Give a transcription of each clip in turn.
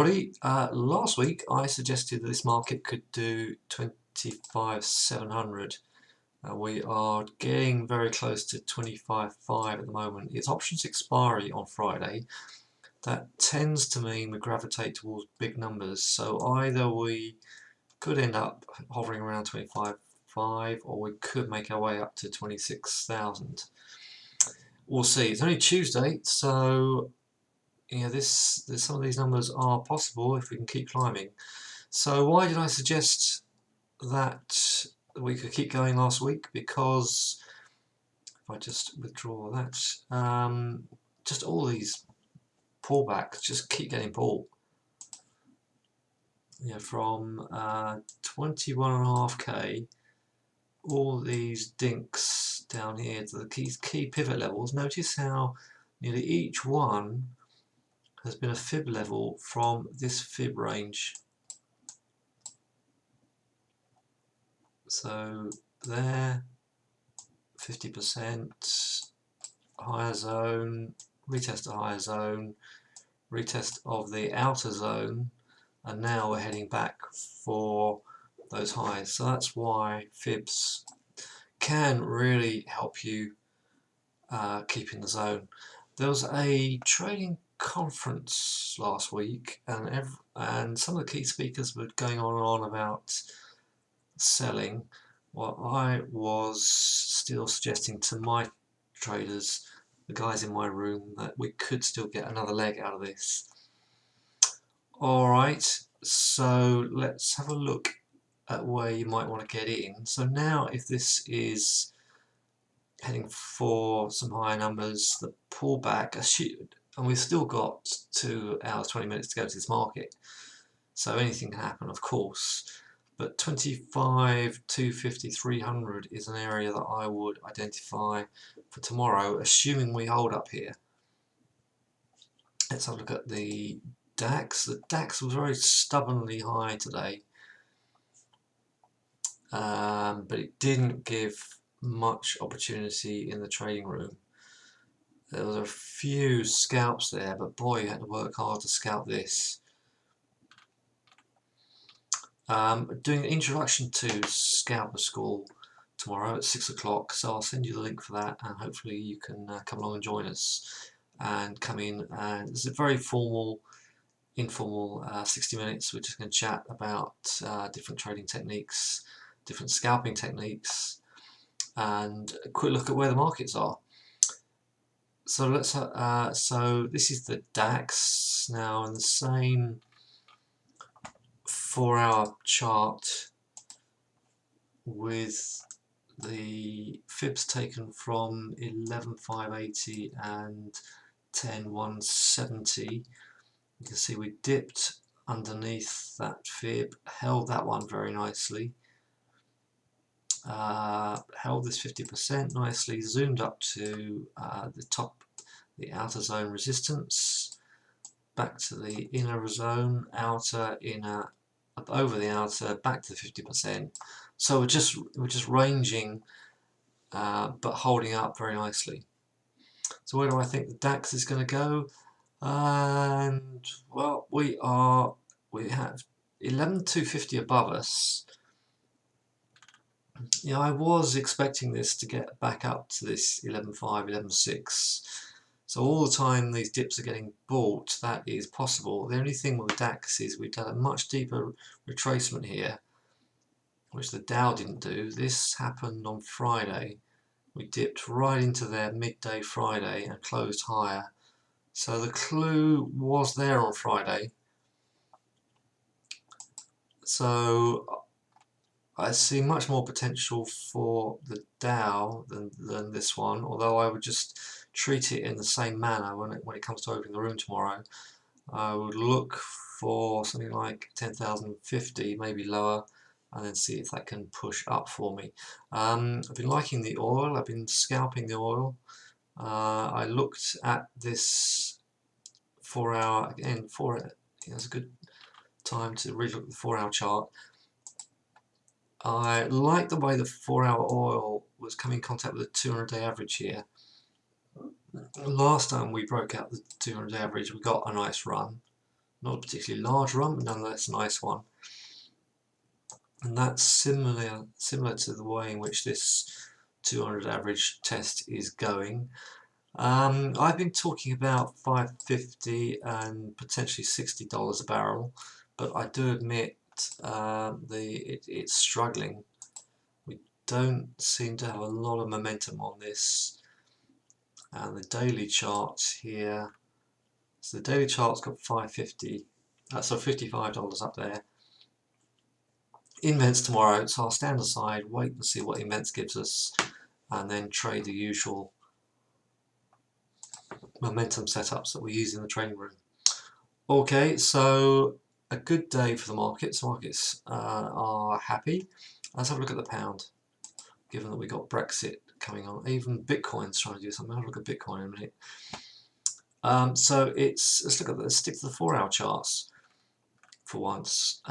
everybody. Last week I suggested that this market could do 25,700. We are getting very close to 25,500 at the moment. It's options expiry on Friday. That tends to mean we gravitate towards big numbers, so either we could end up hovering around 25,500 or we could make our way up to 26,000. We'll see. It's only Tuesday, so yeah, some of these numbers are possible if we can keep climbing. So why did I suggest that we could keep going last week? Because if I just withdraw that, just all these pullbacks just keep getting pulled. Yeah, from 21.5k, all these dinks down here to the key pivot levels. Notice how nearly each one has been a fib level from this fib range. So there, 50%, higher zone, retest the higher zone, retest of the outer zone, and now we're heading back for those highs. So that's why fibs can really help you keep in the zone. There was a trading conference last week, and some of the key speakers were going on and on about selling. Well, I was still suggesting to my traders, the guys in my room, that we could still get another leg out of this. Alright, so let's have a look at where you might want to get in. So now if this is heading for some higher numbers, the pullback, and we've still got 2 hours 20 minutes to go to this market, so anything can happen, of course, but 25, 250, 300 is an area that I would identify for tomorrow, assuming we hold up here. Let's have a look at the DAX. The DAX was very stubbornly high today, but it didn't give much opportunity in the trading room. There was a few scalps there, but boy, you had to work hard to scalp this. Doing an introduction to Scalper School tomorrow at 6 o'clock, so I'll send you the link for that, and hopefully you can come along and join us and come in. And it's a very formal, informal 60 minutes. We're just going to chat about different trading techniques, different scalping techniques, and a quick look at where the markets are. So let's so this is the DAX now, in the same 4-hour chart with the fibs taken from 11,580 and 10,170. You can see we dipped underneath that fib, held that one very nicely, held this 50% nicely, zoomed up to the top, the outer zone resistance, back to the inner zone, outer, inner, up over the outer, back to the 50%. So we're just ranging, but holding up very nicely. So where do I think the DAX is going to go? And well, we have 11,250 above us. Yeah, I was expecting this to get back up to this 11.5, 11.6. So all the time these dips are getting bought, that is possible. The only thing with the DAX is we've done a much deeper retracement here, which the Dow didn't do. This happened on Friday. We dipped right into there midday Friday and closed higher. So the clue was there on Friday. So I see much more potential for the Dow than this one, although I would just treat it in the same manner when it comes to opening the room tomorrow. I would look for something like 10,050, maybe lower, and then see if that can push up for me. I've been liking the oil, I've been scalping the oil. I looked at this 4-hour, again, it's a good time to really look at the 4-hour chart. I like the way the 4-hour oil was coming in contact with the 200-day average here. Last time we broke out the 200-day average, we got a nice run. Not a particularly large run, but nonetheless a nice one. And that's similar to the way in which this 200 average test is going. I've been talking about $5.50 and potentially $60 a barrel, but I do admit it's struggling. We don't seem to have a lot of momentum on this. And the daily charts here, so the daily chart's got $5.50, so $55 up there. Invents tomorrow, so I'll stand aside, wait and see what Invents gives us, and then trade the usual momentum setups that we use in the trading room. Okay, so a good day for the markets. Markets are happy. Let's have a look at the pound, given that we got Brexit coming on. Even Bitcoin's trying to do something. I'll have a look at Bitcoin in a minute. So let's stick to the 4-hour charts for once.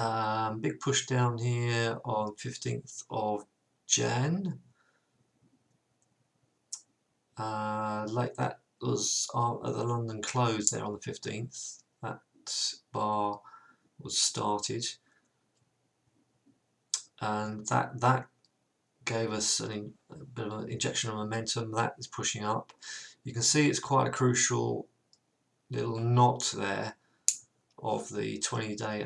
Big push down here on 15th of Jan. Like that was at the London close there on the 15th. That bar was started, and that gave us a bit of an injection of momentum. That is pushing up. You can see it's quite a crucial little knot there of the 20-day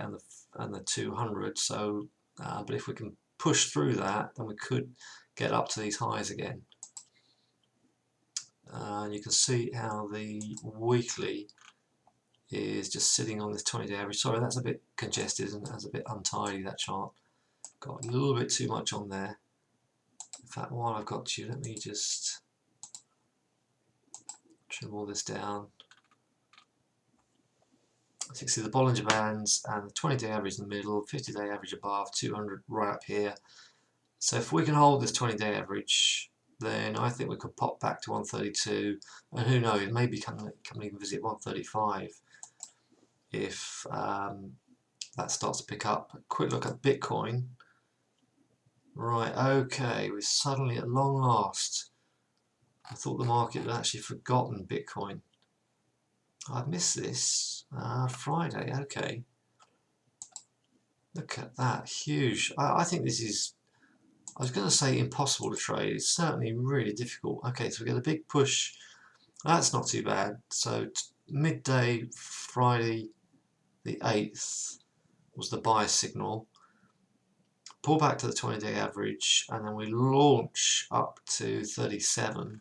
and the 200. So, but if we can push through that, then we could get up to these highs again. And you can see how the weekly is just sitting on this 20-day average. Sorry, that's a bit congested and that's a bit untidy, that chart. Got a little bit too much on there. In fact, while I've got you, let me just trim all this down. So you can see the Bollinger Bands and the 20-day average in the middle, 50-day average above, 200 right up here. So if we can hold this 20-day average, then I think we could pop back to 132, and who knows, maybe come even visit 135 if that starts to pick up. A quick look at Bitcoin. Right, okay, we're suddenly at long last. I thought the market had actually forgotten Bitcoin. I've missed this. Friday, okay. Look at that, huge. I think this is, I was going to say impossible to trade. It's certainly really difficult. Okay, so we get a big push. That's not too bad. So midday Friday the 8th was the buy signal. Pull back to the 20-day average, and then we launch up to 37.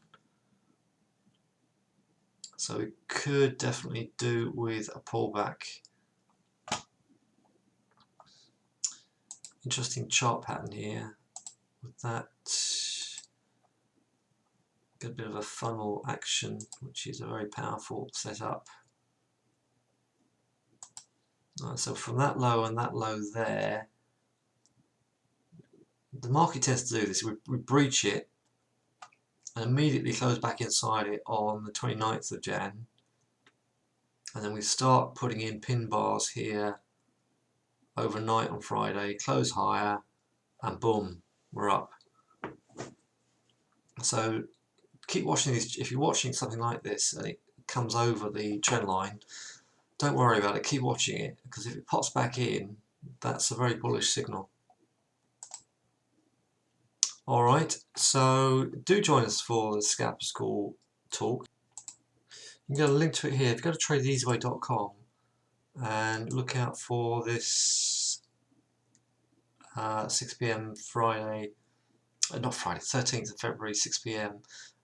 So we could definitely do with a pullback. Interesting chart pattern here with that. Get a bit of a funnel action, which is a very powerful setup. So from that low and that low there, the market tends to do this. We breach it and immediately close back inside it on the 29th of Jan, and then we start putting in pin bars here overnight on Friday, close higher, and boom, we're up. So keep watching these. If you're watching something like this and it comes over the trend line, don't worry about it, keep watching it, because if it pops back in, that's a very bullish signal. Alright, so do join us for the Scalper School talk. You can get a link to it here. If you go to tradeeasyway.com and look out for this 6 PM Friday, not Friday, 13th of February, 6 PM,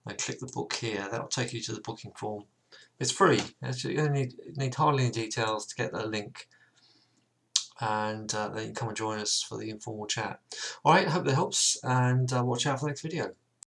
and click the book here. That will take you to the booking form. It's free. You only need hardly any details to get that link, and then you can come and join us for the informal chat. Alright, hope that helps, and watch out for the next video.